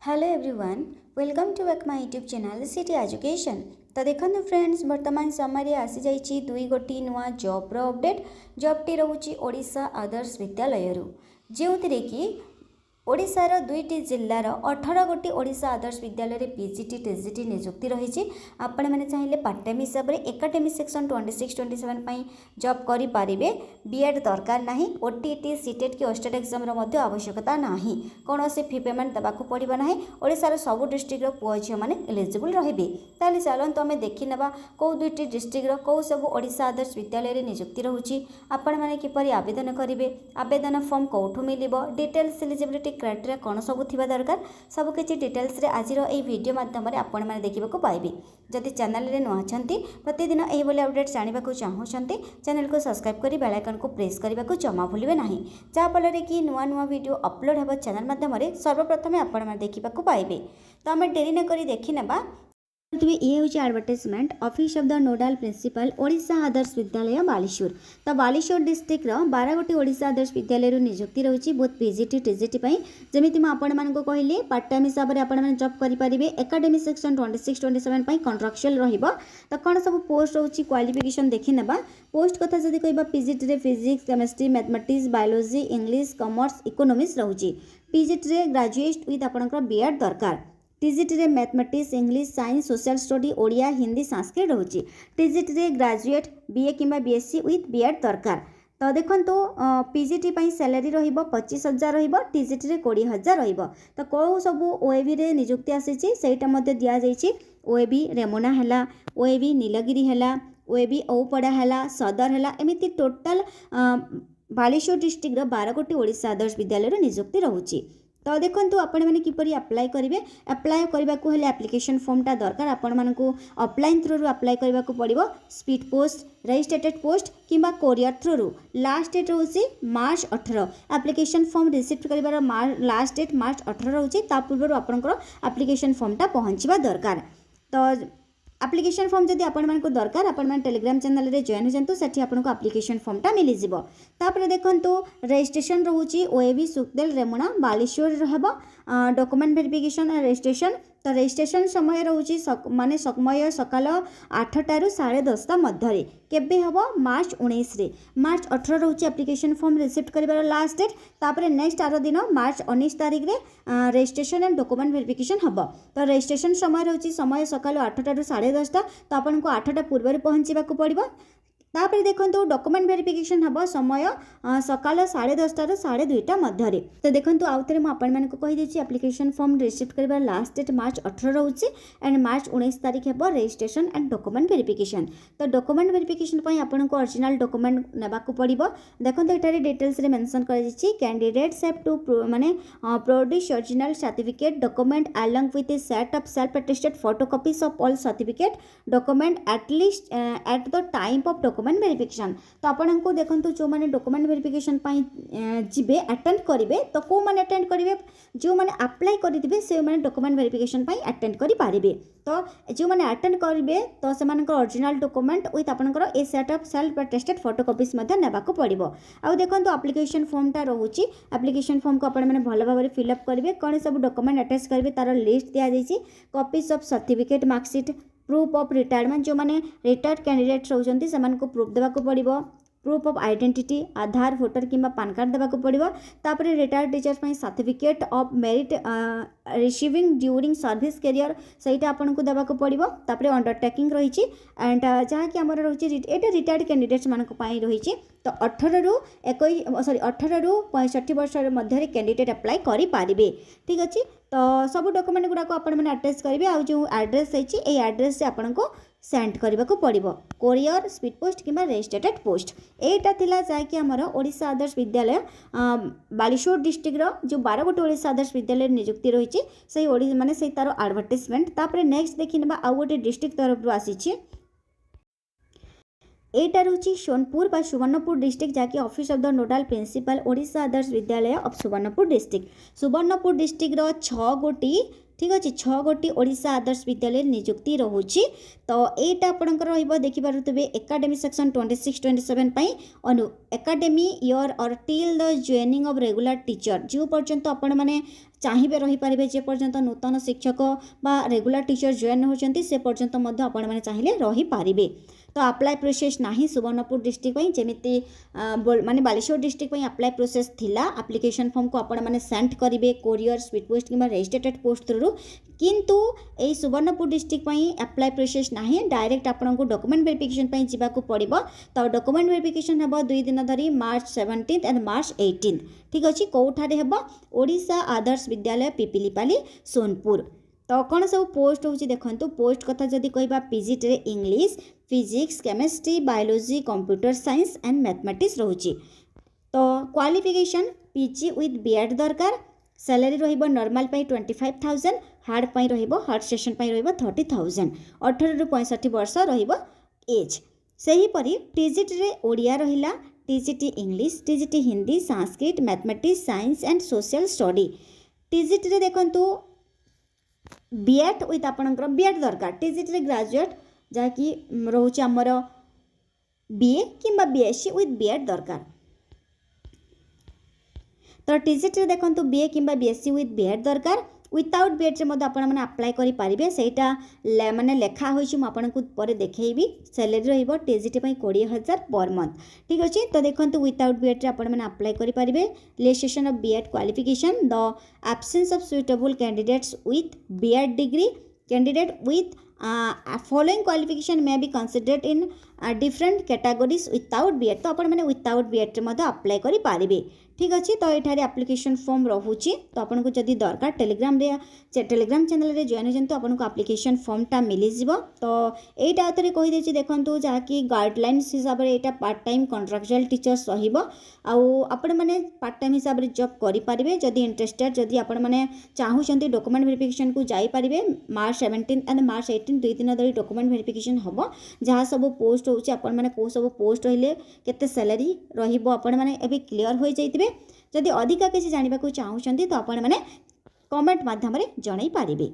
Hello everyone, welcome to back my YouTube channel city education. तो देखो friends, वर्तमान समय आसी जाइए दुई गोटी नुआ जॉब अपडेट। जॉबटी रोचे ओडिशा आदर्श विद्यालय जो कि ओडिशार दुईटी जिल्लार 18 गोटी ओडिशा आदर्श विद्यालय पीजीटी टीजीटी नियुक्ति रही। आपण मैंने चाहिए पार्ट टाइम हिसाब से एकाडेमिक सेक्शन 26-27 जॉब करें। बीएड दरकार ना, ओटीटी सीटेट कि ओस्टेट एग्जाम आवश्यकता ना, कौन से फी पेमेंट देवाक पड़ो ना। ओडिशार सबू डिस्ट्रिक्टर पुओ झील मैंने एलिजिबल रे। चलते आम देखी ना कौ दुईटी डिस्ट्रिक्टर कौ सब ओडिशा आदर्श विद्यालय नियुक्ति रोचे, आपण मैंने किपरि आवेदन करेंगे, आवेदन फॉर्म कौटू मिल, डिटेल्स एलिजिबिलिटी क्राइटेरिया कौन सब थी दरकार, सबकि डिटेल्स आज वीडियो मध्यम आपण मैंने देखा पाइबे। जदि चैनल रे नुआ छंती प्रतिदिन यही अपडेट जानवा चाहूँगी, चैनल को सब्सक्राइब कर बेल आइकन को प्रेस करने को जमा भूलिए ना, जहाँफल कि नुआ नुआ वीडियो अपलोड हो चैनल मध्यम सर्वप्रथम आपण मैंने देखा पाइबे। तो आम डेरी न करी देखी ना। ये हूँ advertisement office of the nodal principal Odisha Adarsha Vidyalaya Baleswar. तो बालेश्वर डिस्ट्रिक्ट 12 गोटी ओडिशा आदर्श विद्यालय नियुक्ति रही बहुत पीजीटी टीजीटी जमी मुझे कहली पार्ट टाइम हिसाब से आपने जॉब करेंगे। एकाडेमिक सेक्शन 26-27 कंट्राक्चुअल रहिबो। तो कौन सब पोस्ट रोची क्वालिफिकेशन देखी ना। पोस्ट कथा जब कह PGT physics chemistry mathematics biology English commerce economics रोची। पीजीटी ग्रेजुएट विथ आपंकर बीएड दरकार। TGT mathematics English science social study Odia Hindi Sanskrit रोचे। टीजीटी ग्रेजुएट बीए किंबा बीएससी विथ बीएड दरकार। तो देखो पीजीटी सैलरी रहिबो 25,000 रहिबो, टीजीटी 20,000 रहिबो। तो कौ सब ओएबी रे नियुक्ति आसीची सेटा मध्ये दिया जाइछि। ओएबी रेमुना हैला, ओएबी नीलगिरी हैला, ओएबी औपड़ा हैला, सदर हैला, एमिति टोटल बालेश्वर डिस्ट्रिक्ट 12 गोटी ओडिशा आदर्श विद्यालय नियुक्ति रहुछि। तो देखो आपण मैंने किपरि अप्लाई करेंगे। अप्लाई करने को हेले एप्लिकेशन फॉर्मटा दरकार। आपण मानकु ऑफलाइन थ्रू अप्लाई करने को पड़ो। स्पीड पोस्ट रजिस्ट्रेटेड पोस्ट किंबा कोरियर थ्रू। लास्ट डेट रोचे मार्च 18। एप्लिकेशन फॉर्म रिसीव कर लास्ट डेट मार्च 18 रोचे। पूर्व आपंकर एप्लिकेशन फॉर्मटा पहुँचवा दरकार। तो एप्लिकेशन फॉर्म जब आपको दरकार आपण टेलीग्राम चैनल रे जॉइन हो जातु, सेठी आपको एप्लिकेशन फॉर्मटा मिल जाव। तापर देखंतु रजिस्ट्रेशन रोची ओएबी सुखदेल रेमुणा बालेश्वर रहबो। Document verification registration. तो रजिस्ट्रेशन समय रोची माने समय सकाल 8 ରୁ 10:30 मध्य केबे हम मार्च 19 रे। मार्च 18 रोची एप्लिकेशन फॉर्म रिसीव कर लास्ट डेट। तापर नेक्स्ट आर दिन मार्च 19 तारिख रे रजिस्ट्रेशन एंड डॉक्यूमेंट वेरिफिकेशन हम। तो रजिस्ट्रेशन समय रोची समय सकाल 8 ରୁ 10:30। तो आपको 8टा पूर्व पहुँचा पड़ो। तापर देखो डॉक्यूमेंट वेरिफिकेशन हम समय सकाल 10:30 ରୁ 2:30 मध्य। तो देखो आउ थे मुझे कहीदे एप्लिकेशन फॉर्म रिसीव कर लास्ट डेट मार्च 18 रोचे एंड मार्च 19 तारिख है रजिस्ट्रेशन एंड डॉक्यूमेंट वेरिफिकेशन। तो डॉक्यूमेंट वेरिफिकेशन आपको ओरिजिनल डॉक्यूमेंट नेबाक पड़ो। देखो ये डिटेल्स रे मेंशन कर कैंडिडेट्स हैव टू माने produce original certificate document along with A set of self attested photocopies of all certificate document at least at the time of document verification. तो आपको देखो जो मैंने डॉक्यूमेंट वेरिफिकेशन जीवे अटेंड करेंगे। तो कौ मैंने अटेंड करेंगे जो मैंने अप्लाई करेंगे से मैंने डॉक्यूमेंट वेरिफिकेशन अटेंड करेंगे। तो जो मैंने अटेंड करेंगे तो से ओरिजिनल डॉक्यूमेंट विथ आपंकर a set of self attested photocopies नेबाक पड़ो। आउ देखो एप्लिकेशन फॉर्मटा रोचे। एप्लिकेशन फॉर्म को आपने भल भाव में फिलअप करेंगे। कौन सब डॉक्यूमेंट अटैच करेंगे तार लिस्ट दि जाइए। Copies of certificate marksheet proof of retirement जो मैंने रिटायर्ड कैंडिडेट्स होती से प्रूफ देवाक पड़ो। Proof of identity Aadhaar voter किंबा पान कार्ड देवाक पड़ो। तापर retired teachers certificate of merit receiving during service career सहीटा आपको देवाक पड़ो। तापर अंडरटेकिंग रही एंड जहाँकि आमर रही ये रिटायर्ड कैंडिडेट्स मानक रही। तो 18 ରୁ 65 वर्ष मध्य कैंडिडेट अप्लाई करेंगे। ठीक अच्छे। तो सब डॉक्यूमेंट गुड़ाक आपने अटैच करेंगे। आ जो एड्रेस है एड्रेस से आपको सेंड करने को पड़ो। कोरियर स्पीड पोस्ट किंबा रजिस्ट्रेटेड पोस्ट एटा थिला जाकि हमर ओडिशा आदर्श विद्यालय बालेश्वर डिस्ट्रिक्ट जो 12 गोटे ओडिशा आदर्श विद्यालय नियुक्ति रही से माने से तार एडवर्टाइजमेंट। तापर नेक्स्ट देखि नेबा आउ गोटे डिस्ट्रिक्ट तरफ आसी एटा रोची सोनपुर बा सुवर्णपुर डिस्ट्रिक्ट जहाँकि office of the nodal principal Odisha Adarsha Vidyalaya of Subarnapur district. Subarnapur district 6 गोटी ठीक अच्छे 6 गोटी ओडिशा आदर्श विद्यालय नियुक्ति रोचे। तो यहाँ आपंकर देखिपे एकाडेमी सेक्शन 26-27 अनु एकाडेमी ईयर और till the joining of regular teacher जो पर्यंत आपण मैंने चाहिए रहीपर जे पर्यंत नूतन शिक्षक बा रेगुलर टीचर जॉइन होती से पर्यंत आपण मैंने चाहिए रहीपर। तो अप्लाई प्रोसेस नहीं सुवर्णपुर डिस्ट्रिक्ट जमी माने बालेश्वर डिस्ट्रिक्ट अप्लाई प्रोसेस थिला एप्लिकेशन फॉर्म को आपण मैंने सेंड करेंगे कोरियर स्पीड पोस्ट कि रजिस्ट्रेटेड पोस्ट थ्रू किंतु ए सुवर्णपुर डिस्ट्रिक्ट अप्लाई प्रोसेस नहीं डायरेक्ट आपन को डॉक्यूमेंट वेरिफिकेशन जावाक पड़ो। तो डॉक्यूमेंट वेरिफिकेशन हम 2 दिन धरी मार्च 17 एंड मार्च 18 ठीक अच्छे कौठारे हम ओडिशा आदर्श विद्यालय पिपिलीपाली सोनपुर। तो कौन सब पोस्ट होची देखंतु पोस्ट कथा जदि कहबा पीजीटी रे English physics chemistry biology computer science and mathematics रोची। तो क्वालिफिकेशन पीजी विथ बीएड दरकार सैलरी रहिबो नॉर्मल पई 25,000 हार्ड पई रहिबो हार्ड सेशन पई रहिबो 30,000 18 रु 65 वर्ष रहिबो एज। सही परी टीजीटी रे ओडिया रहिला TGT English TGT Hindi Sanskrit mathematics science and social study. TGT रे देखंतु बीएड विथ आपणकर बीएड दरकार टीजीटी रे ग्रेजुएट जहाँकि रोचे आमर बीए किंबा बीएससी विथ बीएड दरकार। तो टीजीटी रे देखंतु बीए किंबा बीएससी विथ बीएड दरकार विदाउट बीएड रे आपण मैंने अप्लाई करि पारिबे सेटा माने लेखा होइछि मु आपनको परे देखैबी। सैलरी रहिबो टीजीटी पई 20,000 पर मंथ ठीक अछि। तो देखंतु विदाउट बीएड रे आपण मैंने अप्लाई करि पारिबे। लिस्टेशन of BEd qualification the absence of suitable candidates with BEd degree candidate with following qualification may be considered in different categories without BEd. तो आपण मैंने विदाउट बीएड रे अप्लाई करि पारिबे ठीक अच्छे। तो ये एप्लिकेशन फॉर्म रोचे तो आपको जदि दरकार टेलीग्राम चैनल रे जॉइन होजंतु आपको एप्लिकेशन फॉर्मटा मिली जिवो। तो एटा आतरे कहि देछि देखंतु जहाँकि गाइडलाइंस हिसाब रे एटा पार्ट टाइम कॉन्ट्रैक्चुअल टीचर्स रहिबो आउ आपण माने पार्ट टाइम हिसाब रे जॉब करि पारिबे जदि इंटरेस्टेड जदि आपण माने चाहुचंती डॉक्यूमेंट वेरिफिकेशन को जाई पारिबे। मार्च 17 एंड मार्च 18 2 दिन धरी डॉक्यूमेंट वेरिफिकेशन हबो जहाँ सब पोस्ट होछि आपण माने को सब पोस्ट रहिले केते सैलरी रहिबो आपण माने एबी क्लियर होई जाइतिबे। जदि अधिका किसी जानिबा को चाहुचंती तो आपण माने कमेंट माध्यम रे जणाई पारिबे।